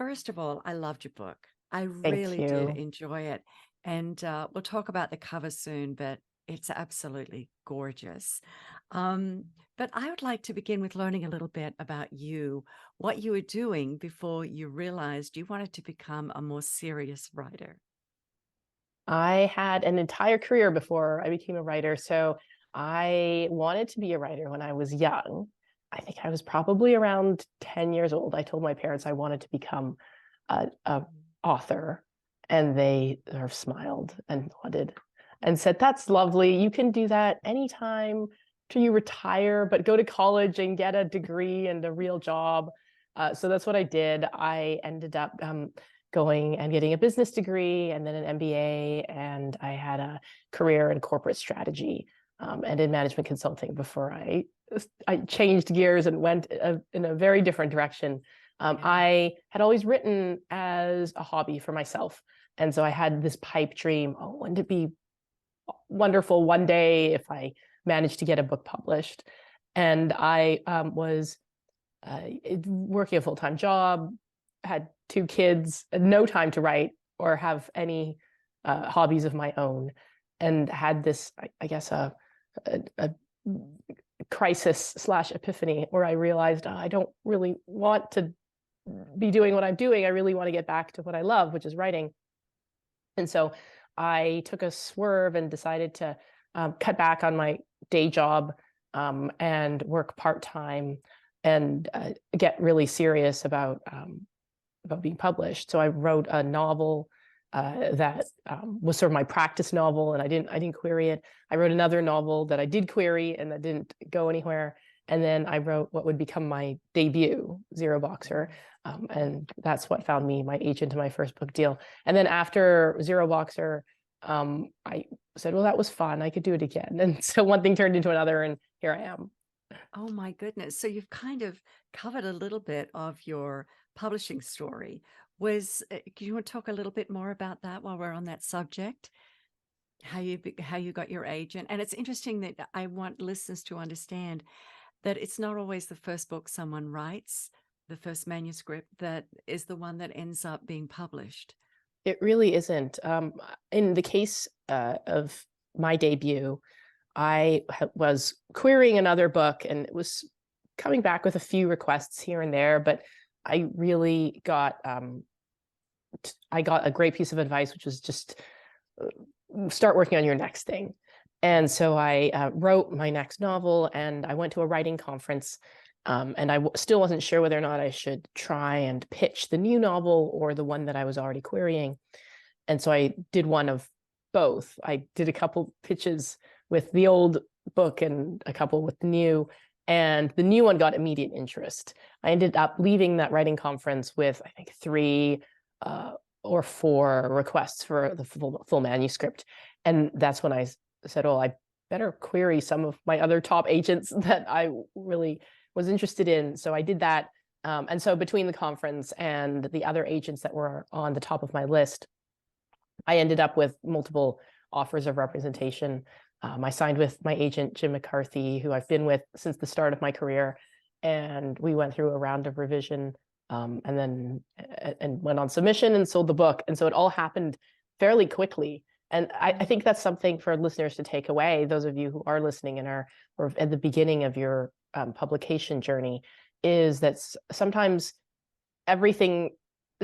first of all, I loved your book. I Thank really did you. enjoy it. And we'll talk about the cover soon, but it's absolutely gorgeous. Um, but I would like to begin with learning a little bit about you, what you were doing before you realized you wanted to become a more serious writer. I had an entire career before I became a writer. So I wanted to be a writer when I was young. I think I was probably around 10 years old. I told my parents I wanted to become a author, and they sort of smiled and nodded and said, "That's lovely. You can do that anytime till you retire, but go to college and get a degree and a real job." So that's what I did. I ended up going and getting a business degree and then an MBA, and I had a career in corporate strategy and in management consulting before I changed gears and went in a very different direction. Yeah. I had always written as a hobby for myself, and so I had this pipe dream. Oh, wouldn't it be wonderful one day if I managed to get a book published? And I was working a full-time job, had 2 kids, no time to write or have any hobbies of my own, and had this, I guess, a crisis slash epiphany where I realized I don't really want to be doing what I'm doing. I really want to get back to what I love, which is writing. And so I took a swerve and decided to cut back on my day job and work part-time and get really serious about being published. So I wrote a novel that was sort of my practice novel, and I didn't query it. I wrote another novel that I did query and that didn't go anywhere. And then I wrote what would become my debut, Zeroboxer. And that's what found me my agent to my first book deal. And then after Zeroboxer, I said, well, that was fun. I could do it again. And so one thing turned into another, and here I am. Oh my goodness. So you've kind of covered a little bit of your publishing story. Do you want to talk a little bit more about that while we're on that subject? How you got your agent? And it's interesting that I want listeners to understand that it's not always the first book someone writes, the first manuscript, that is the one that ends up being published. It really isn't. In the case of my debut, I was querying another book, and it was coming back with a few requests here and there, but I really got I got a great piece of advice, which was just start working on your next thing. And so I wrote my next novel, and I went to a writing conference, and I still wasn't sure whether or not I should try and pitch the new novel or the one that I was already querying. And so I did one of both. I did a couple pitches with the old book and a couple with the new, and the new one got immediate interest. I ended up leaving that writing conference with, I think, 3 or 4 requests for the full manuscript. And that's when I said, oh, I better query some of my other top agents that I really was interested in. So I did that. And so between the conference and the other agents that were on the top of my list, I ended up with multiple offers of representation. I signed with my agent, Jim McCarthy, who I've been with since the start of my career. And we went through a round of revision and then went on submission and sold the book. And so it all happened fairly quickly. And I think that's something for listeners to take away, those of you who are listening and are at the beginning of your publication journey, is that sometimes everything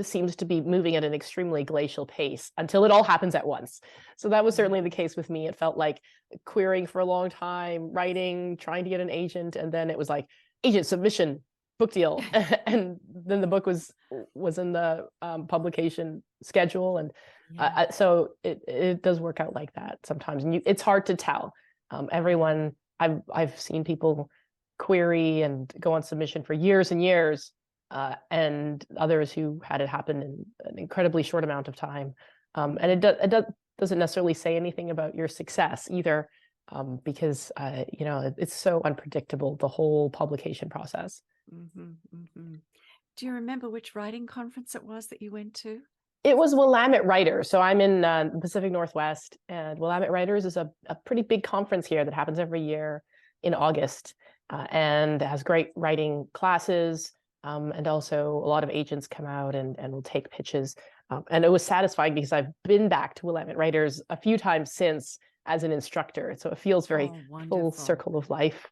seems to be moving at an extremely glacial pace until it all happens at once. So that was certainly the case with me. It felt like querying for a long time, writing, trying to get an agent, and then it was like agent submission, book deal, and then the book was in the publication schedule, and so it does work out like that sometimes, and it's hard to tell. Everyone, I've seen people query and go on submission for years and years, and others who had it happen in an incredibly short amount of time, and it doesn't necessarily say anything about your success either, because it's so unpredictable, the whole publication process. Mm-hmm, mm-hmm. Do you remember which writing conference it was that you went to? It was Willamette Writers. So I'm in the Pacific Northwest, and Willamette Writers is a pretty big conference here that happens every year in August, and has great writing classes. And also a lot of agents come out and will take pitches. And it was satisfying because I've been back to Willamette Writers a few times since as an instructor. So it feels very Oh, full wonderful. circle of life.